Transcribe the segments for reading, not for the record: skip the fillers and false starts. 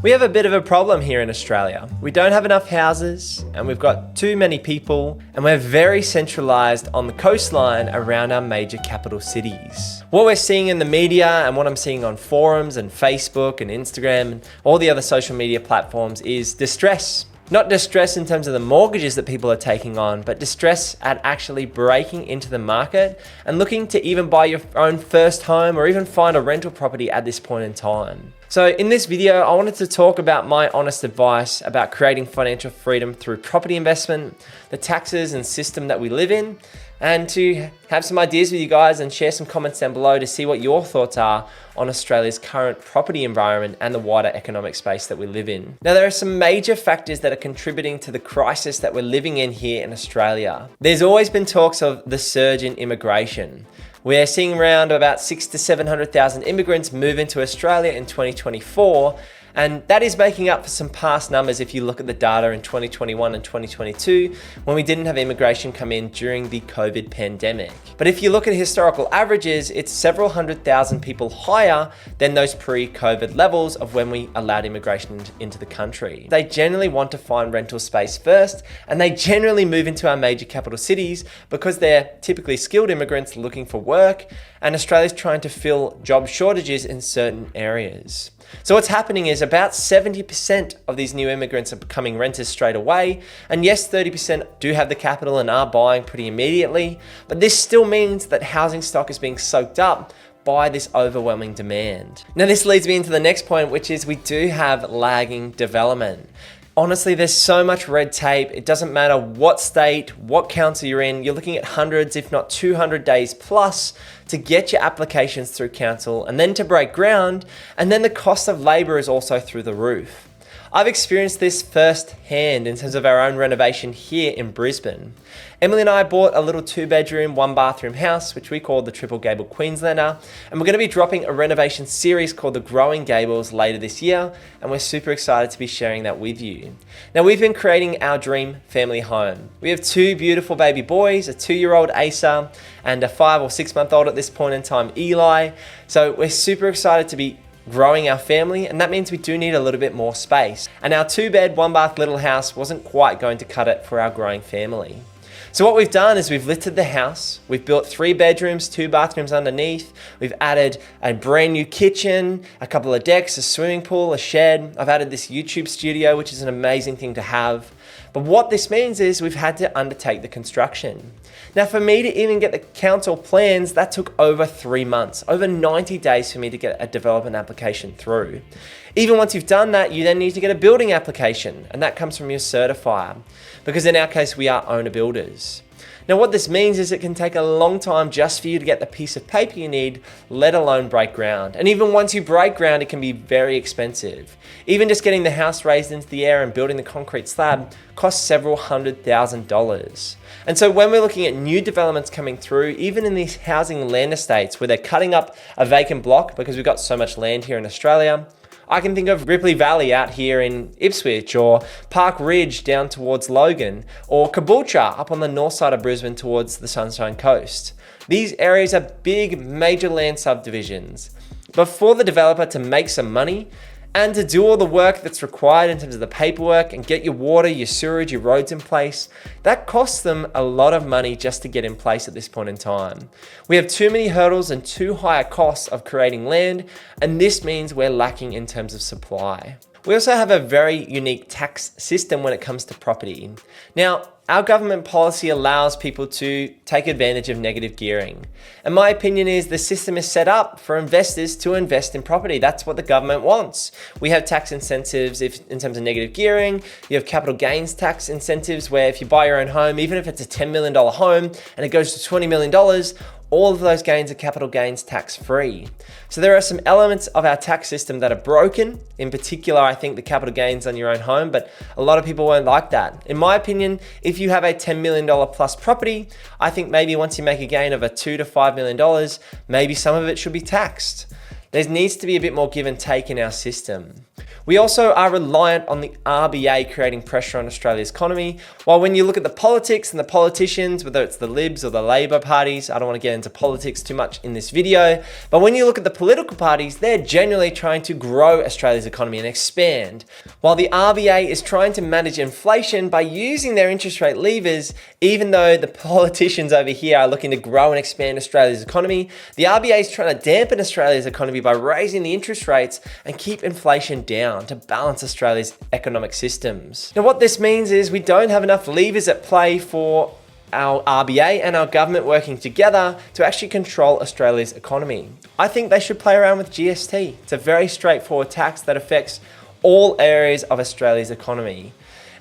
We have a bit of a problem here in Australia. We don't have enough houses and we've got too many people and we're very centralised on the coastline around our major capital cities. What we're seeing in the media and what I'm seeing on forums and Facebook and Instagram and all the other social media platforms is distress. Not distress in terms of the mortgages that people are taking on, but distress at actually breaking into the market and looking to even buy your own first home or even find a rental property at this point in time. So in this video, I wanted to talk about my honest advice about creating financial freedom through property investment, the taxes and system that we live in, and to have some ideas with you guys and share some comments down below to see what your thoughts are on Australia's current property environment and the wider economic space that we live in. Now, there are some major factors that are contributing to the crisis that we're living in here in Australia. There's always been talks of the surge in immigration. We're seeing around about 600,000 to 700,000 immigrants move into Australia in 2024, and that is making up for some past numbers if you look at the data in 2021 and 2022 when we didn't have immigration come in during the COVID pandemic. But if you look at historical averages, it's several 100,000 people higher than those pre-COVID levels of when we allowed immigration into the country. They generally want to find rental space first, and they generally move into our major capital cities because they're typically skilled immigrants looking for work, and Australia's trying to fill job shortages in certain areas. So what's happening is about 70% of these new immigrants are becoming renters straight away. And yes, 30% do have the capital and are buying pretty immediately, but this still means that housing stock is being soaked up by this overwhelming demand. Now, this leads me into the next point, which is we do have lagging development. Honestly, there's so much red tape. It doesn't matter what state, what council you're in. You're looking at hundreds, if not 200 days plus to get your applications through council and then to break ground. And then the cost of labor is also through the roof. I've experienced this firsthand in terms of our own renovation here in Brisbane. Emily and I bought a little 2-bedroom, 1-bathroom house, which we call the Gable Queenslander, and we're going to be dropping a renovation series called the Growing Gables later this year, and we're super excited to be sharing that with you. Now, we've been creating our dream family home. We have 2 beautiful baby boys, a 2-year-old Asa and a 5 or 6-month-old at this point in time, Eli. So we're super excited to be growing our family, and that means we do need a little bit more space. And our 2-bed, 1-bath little house wasn't quite going to cut it for our growing family. So what we've done is we've lifted the house, we've built 3 bedrooms, 2 bathrooms underneath, we've added a brand new kitchen, a couple of decks, a swimming pool, a shed. I've added this YouTube studio, which is an amazing thing to have. But what this means is we've had to undertake the construction. Now, for me to even get the council plans, that took over 3 months, over 90 days for me to get a development application through. Even once you've done that, you then need to get a building application, and that comes from your certifier, because in our case, we are owner builders. Now, what this means is it can take a long time just for you to get the piece of paper you need, let alone break ground. And even once you break ground, it can be very expensive. Even just getting the house raised into the air and building the concrete slab costs several $100,000. And so when we're looking at new developments coming through, even in these housing land estates where they're cutting up a vacant block because we've got so much land here in Australia, I can think of Ripley Valley out here in Ipswich, or Park Ridge down towards Logan, or Caboolture up on the north side of Brisbane towards the Sunshine Coast. These areas are big, major land subdivisions. But for the developer to make some money and to do all the work that's required in terms of the paperwork and get your water, your sewerage, your roads in place, that costs them a lot of money just to get in place at this point in time. We have too many hurdles and too high a cost of creating land, and this means we're lacking in terms of supply. We also have a very unique tax system when it comes to property. Now, our government policy allows people to take advantage of negative gearing. And my opinion is the system is set up for investors to invest in property. That's what the government wants. We have tax incentives in terms of negative gearing. You have capital gains tax incentives where if you buy your own home, even if it's a $10 million home and it goes to $20 million, all of those gains are capital gains tax free. So there are some elements of our tax system that are broken. In particular, I think the capital gains on your own home, but a lot of people won't like that. In my opinion, if you have a $10 million plus property, I think maybe once you make a gain of a $2 to $5 million, maybe some of it should be taxed. There needs to be a bit more give and take in our system. We also are reliant on the RBA creating pressure on Australia's economy. While when you look at the politics and the politicians, whether it's the Libs or the Labor parties, I don't want to get into politics too much in this video, but when you look at the political parties, they're generally trying to grow Australia's economy and expand. While the RBA is trying to manage inflation by using their interest rate levers, even though the politicians over here are looking to grow and expand Australia's economy, the RBA is trying to dampen Australia's economy by raising the interest rates and keep inflation down to balance Australia's economic systems. Now, what this means is we don't have enough levers at play for our RBA and our government working together to actually control Australia's economy. I think they should play around with GST. It's a very straightforward tax that affects all areas of Australia's economy.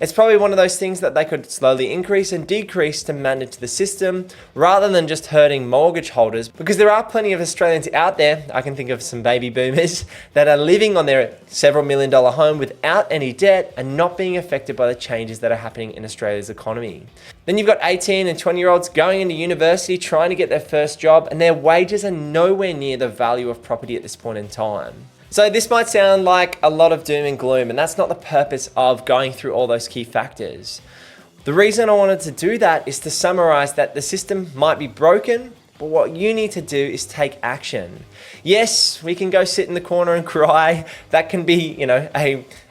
It's probably one of those things that they could slowly increase and decrease to manage the system rather than just hurting mortgage holders, because there are plenty of Australians out there, I can think of some baby boomers, that are living on their several $1 million home without any debt and not being affected by the changes that are happening in Australia's economy. Then you've got 18 and 20-year-olds going into university trying to get their first job, and their wages are nowhere near the value of property at this point in time. So this might sound like a lot of doom and gloom, and that's not the purpose of going through all those key factors. The reason I wanted to do that is to summarize that the system might be broken, but what you need to do is take action. Yes, we can go sit in the corner and cry. That can be,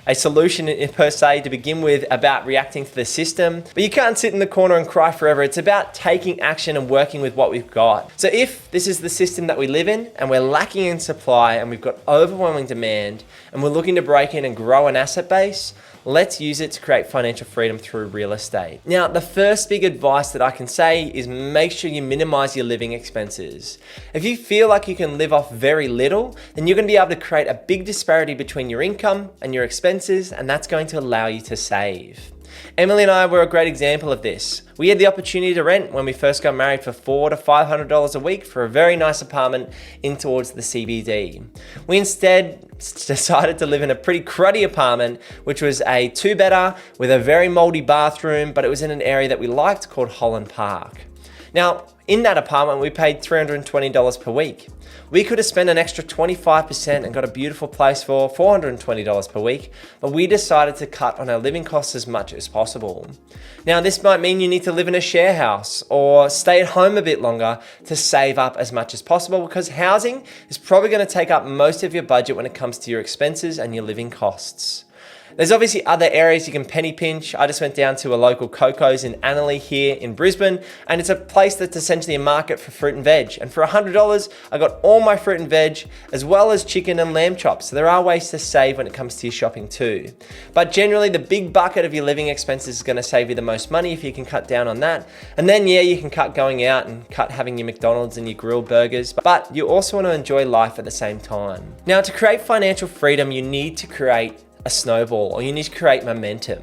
a solution per se to begin with about reacting to the system, but you can't sit in the corner and cry forever. It's about taking action and working with what we've got. So if this is the system that we live in and we're lacking in supply and we've got overwhelming demand and we're looking to break in and grow an asset base, let's use it to create financial freedom through real estate. Now, the first big advice that I can say is make sure you minimize your living expenses. If you feel like you can live off very little, then you're going to be able to create a big disparity between your income and your expenses, and that's going to allow you to save. Emily and I were a great example of this. We had the opportunity to rent when we first got married for $400 to $500 a week for a very nice apartment in towards the CBD. We instead decided to live in a pretty cruddy apartment, which was a 2-bedder with a very moldy bathroom, but it was in an area that we liked called Holland Park. Now, in that apartment, we paid $320 per week. We could have spent an extra 25% and got a beautiful place for $420 per week, but we decided to cut on our living costs as much as possible. Now, this might mean you need to live in a share house or stay at home a bit longer to save up as much as possible, because housing is probably going to take up most of your budget when it comes to your expenses and your living costs. There's obviously other areas you can penny pinch. I just went down to a local Coco's in Annerley here in Brisbane, and it's a place that's essentially a market for fruit and veg. And for $100, I got all my fruit and veg, as well as chicken and lamb chops. So there are ways to save when it comes to your shopping too. But generally, the big bucket of your living expenses is going to save you the most money if you can cut down on that. And then, yeah, you can cut going out and cut having your McDonald's and your grilled burgers, but you also want to enjoy life at the same time. Now, to create financial freedom, you need to create a snowball, or you need to create momentum.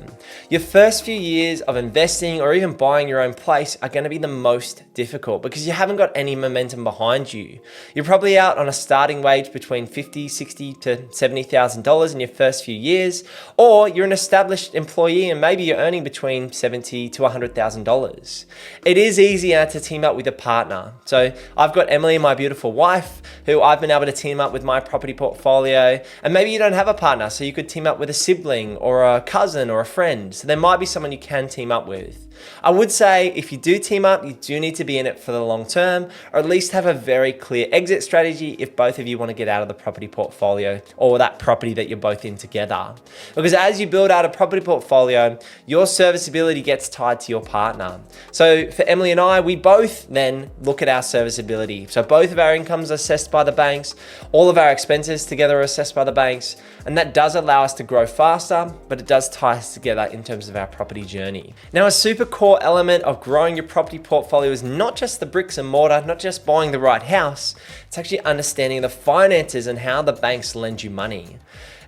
Your first few years of investing or even buying your own place are going to be the most difficult because you haven't got any momentum behind you. You're probably out on a starting wage between $50,000, $60,000 to $70,000 in your first few years, or you're an established employee and maybe you're earning between $70,000 to $100,000. It is easier to team up with a partner. So I've got Emily, my beautiful wife, who I've been able to team up with my property portfolio, and maybe you don't have a partner, so you could team up with a sibling or a cousin or a friend. So there might be someone you can team up with. I would say if you do team up, you do need to be in it for the long term, or at least have a very clear exit strategy if both of you want to get out of the property portfolio or that property that you're both in together. Because as you build out a property portfolio, your serviceability gets tied to your partner. So for Emily and I, we both then look at our serviceability. So both of our incomes are assessed by the banks, all of our expenses together are assessed by the banks, and that does allow us to grow faster, but it does tie us together in terms of our property journey. Now, a super core element of growing your property portfolio is not just the bricks and mortar, not just buying the right house, it's actually understanding the finances and how the banks lend you money.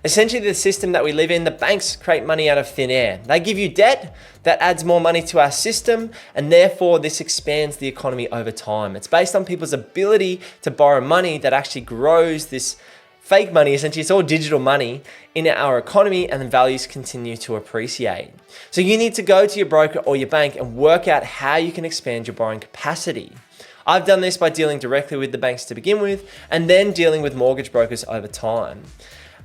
Essentially, the system that we live in, the banks create money out of thin air. They give you debt that adds more money to our system, and therefore this expands the economy over time. It's based on people's ability to borrow money that actually grows this fake money. Essentially, it's all digital money in our economy, and the values continue to appreciate. So you need to go to your broker or your bank and work out how you can expand your borrowing capacity. I've done this by dealing directly with the banks to begin with, and then dealing with mortgage brokers over time.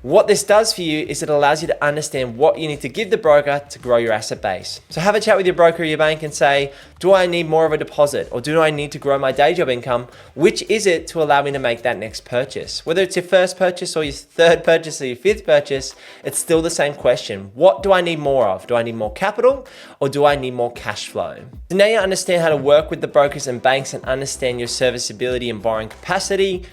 What this does for you is it allows you to understand what you need to give the broker to grow your asset base. So have a chat with your broker or your bank and say, do I need more of a deposit, or do I need to grow my day job income? Which is it to allow me to make that next purchase? Whether it's your first purchase or your third purchase or your fifth purchase, it's still the same question. What do I need more of? Do I need more capital, or do I need more cash flow? So now you understand how to work with the brokers and banks and understand your serviceability and borrowing capacity.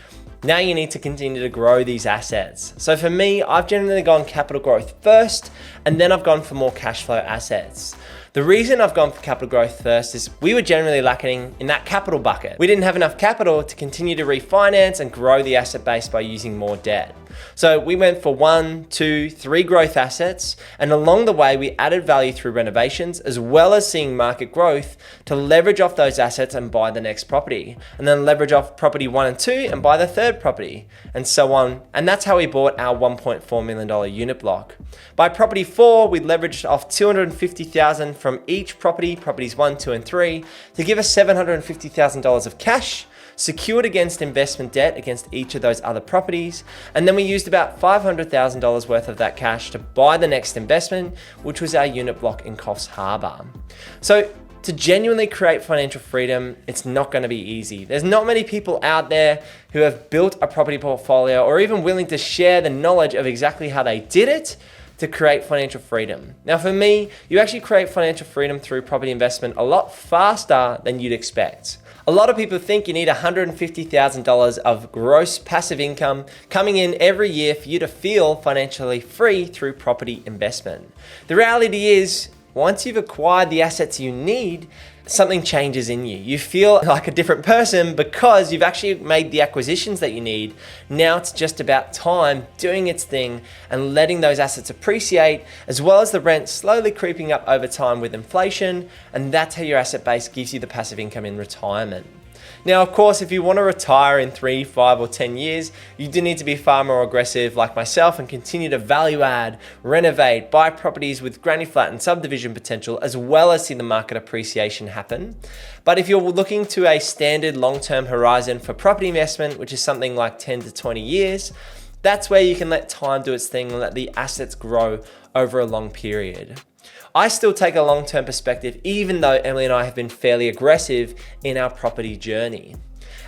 Now you need to continue to grow these assets. So for me, I've generally gone capital growth first, and then I've gone for more cash flow assets. The reason I've gone for capital growth first is we were generally lacking in that capital bucket. We didn't have enough capital to continue to refinance and grow the asset base by using more debt. So we went for 1, 2, 3 growth assets, and along the way we added value through renovations as well as seeing market growth to leverage off those assets and buy the next property, and then leverage off property 1 and 2 and buy the third property, and so on. And that's how we bought our $1.4 million unit block. By property 4, we leveraged off $250,000 from each property, properties 1, 2, and 3, to give us $750,000 of cash, secured against investment debt against each of those other properties. And then we used about $500,000 worth of that cash to buy the next investment, which was our unit block in Coffs Harbour. So to genuinely create financial freedom, it's not going to be easy. There's not many people out there who have built a property portfolio or even willing to share the knowledge of exactly how they did it to create financial freedom. Now for me, you actually create financial freedom through property investment a lot faster than you'd expect. A lot of people think you need $150,000 of gross passive income coming in every year for you to feel financially free through property investment. The reality is, once you've acquired the assets you need, something changes in you. You feel like a different person because you've actually made the acquisitions that you need. Now it's just about time doing its thing and letting those assets appreciate, as well as the rent slowly creeping up over time with inflation. And that's how your asset base gives you the passive income in retirement. Now, of course, if you want to retire in 3, 5, or 10 years, you do need to be far more aggressive like myself and continue to value add, renovate, buy properties with granny flat and subdivision potential, as well as see the market appreciation happen. But if you're looking to a standard long-term horizon for property investment, which is something like 10 to 20 years, that's where you can let time do its thing and let the assets grow over a long period. I still take a long-term perspective, even though Emily and I have been fairly aggressive in our property journey.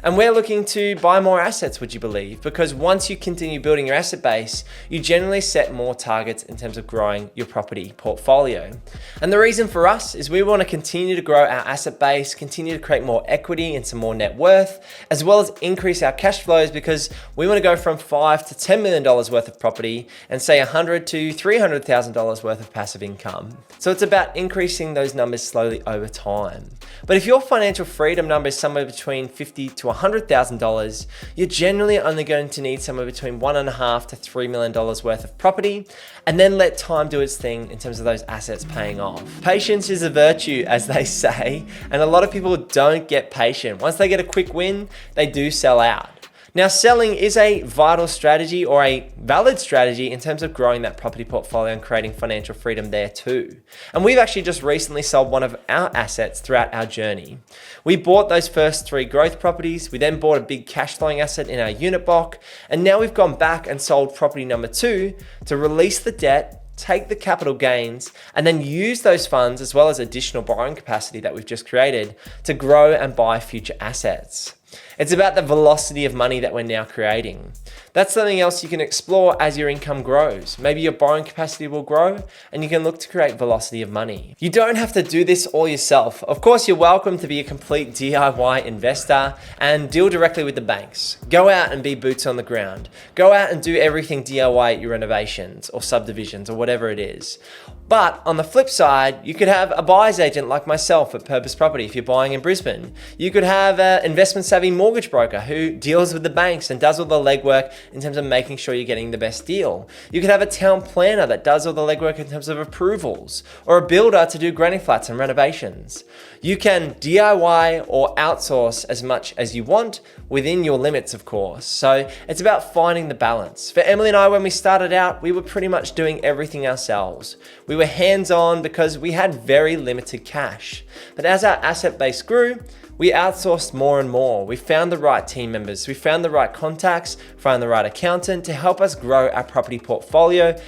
And we're looking to buy more assets, would you believe? Because once you continue building your asset base, you generally set more targets in terms of growing your property portfolio. And the reason for us is we want to continue to grow our asset base, continue to create more equity and some more net worth, as well as increase our cash flows, because we want to go from $5 to $10 million worth of property and say $100,000 to $300,000 worth of passive income. So it's about increasing those numbers slowly over time. But if your financial freedom number is somewhere between $50,000 to $100,000, you're generally only going to need somewhere between $1.5 to $3 million worth of property, and then let time do its thing in terms of those assets paying off. Patience is a virtue, as they say, and a lot of people don't get patient. Once they get a quick win, they do sell out. Now, selling is a vital strategy or a valid strategy in terms of growing that property portfolio and creating financial freedom there too. And we've actually just recently sold one of our assets throughout our journey. We bought those first 3 growth properties. We then bought a big cash flowing asset in our unit block. And now we've gone back and sold property number 2 to release the debt, take the capital gains, and then use those funds as well as additional borrowing capacity that we've just created to grow and buy future assets. It's about the velocity of money that we're now creating. That's something else you can explore as your income grows. Maybe your borrowing capacity will grow and you can look to create velocity of money. You don't have to do this all yourself. Of course, you're welcome to be a complete DIY investor and deal directly with the banks. Go out and be boots on the ground. Go out and do everything DIY at your renovations or subdivisions or whatever it is. But on the flip side, you could have a buyer's agent like myself at Purpose Property if you're buying in Brisbane. You could have an investment savvy mortgage broker who deals with the banks and does all the legwork in terms of making sure you're getting the best deal. You could have a town planner that does all the legwork in terms of approvals, or a builder to do granny flats and renovations. You can DIY or outsource as much as you want within your limits, of course. So it's about finding the balance. For Emily and I, when we started out, we were pretty much doing everything ourselves. We were hands-on because we had very limited cash. But as our asset base grew, We outsourced more and more. We found the right team members. We found the right contacts, found the right accountant to help us grow our property portfolio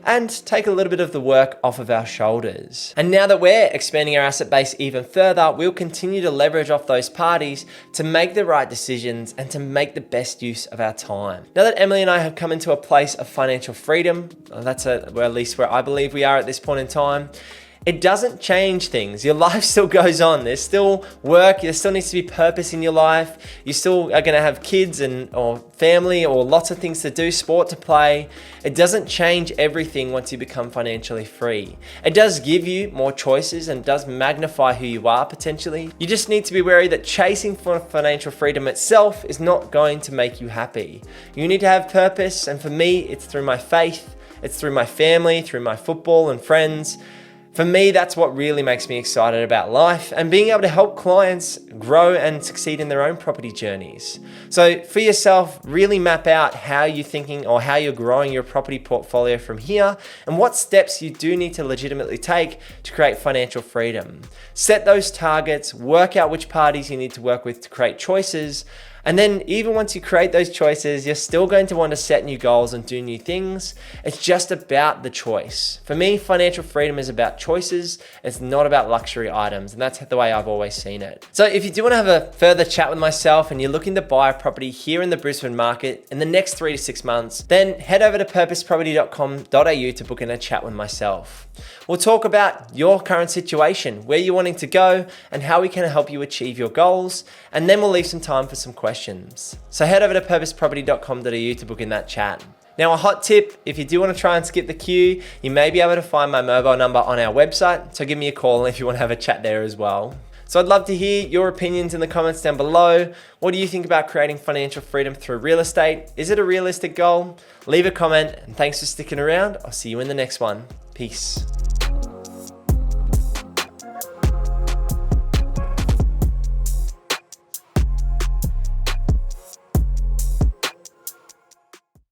and take a little bit of the work off of our shoulders. And now that we're expanding our asset base even further, we'll continue to leverage off those parties to make the right decisions and to make the best use of our time. Now that Emily and I have come into a place of financial freedom, that's at least where I believe we are at this point in time, it doesn't change things. Your life still goes on. There's still work. There still needs to be purpose in your life. You still are going to have kids or family or lots of things to do, sport to play. It doesn't change everything once you become financially free. It does give you more choices and does magnify who you are potentially. You just need to be wary that chasing for financial freedom itself is not going to make you happy. You need to have purpose, and for me, it's through my faith, it's through my family, through my football and friends. For me, that's what really makes me excited about life and being able to help clients grow and succeed in their own property journeys. So for yourself, really map out how you're thinking or how you're growing your property portfolio from here and what steps you do need to legitimately take to create financial freedom. Set those targets, work out which parties you need to work with to create choices. And then even once you create those choices, you're still going to want to set new goals and do new things. It's just about the choice. For me, financial freedom is about choices. It's not about luxury items. And that's the way I've always seen it. So if you do want to have a further chat with myself and you're looking to buy a property here in the Brisbane market in the next 3 to 6 months, then head over to purposeproperty.com.au to book in a chat with myself. We'll talk about your current situation, where you're wanting to go, and how we can help you achieve your goals. And then we'll leave some time for some questions. So head over to purposeproperty.com.au to book in that chat. Now, a hot tip, if you do want to try and skip the queue, you may be able to find my mobile number on our website. So give me a call if you want to have a chat there as well. So I'd love to hear your opinions in the comments down below. What do you think about creating financial freedom through real estate? Is it a realistic goal? Leave a comment, and thanks for sticking around. I'll see you in the next one. Peace.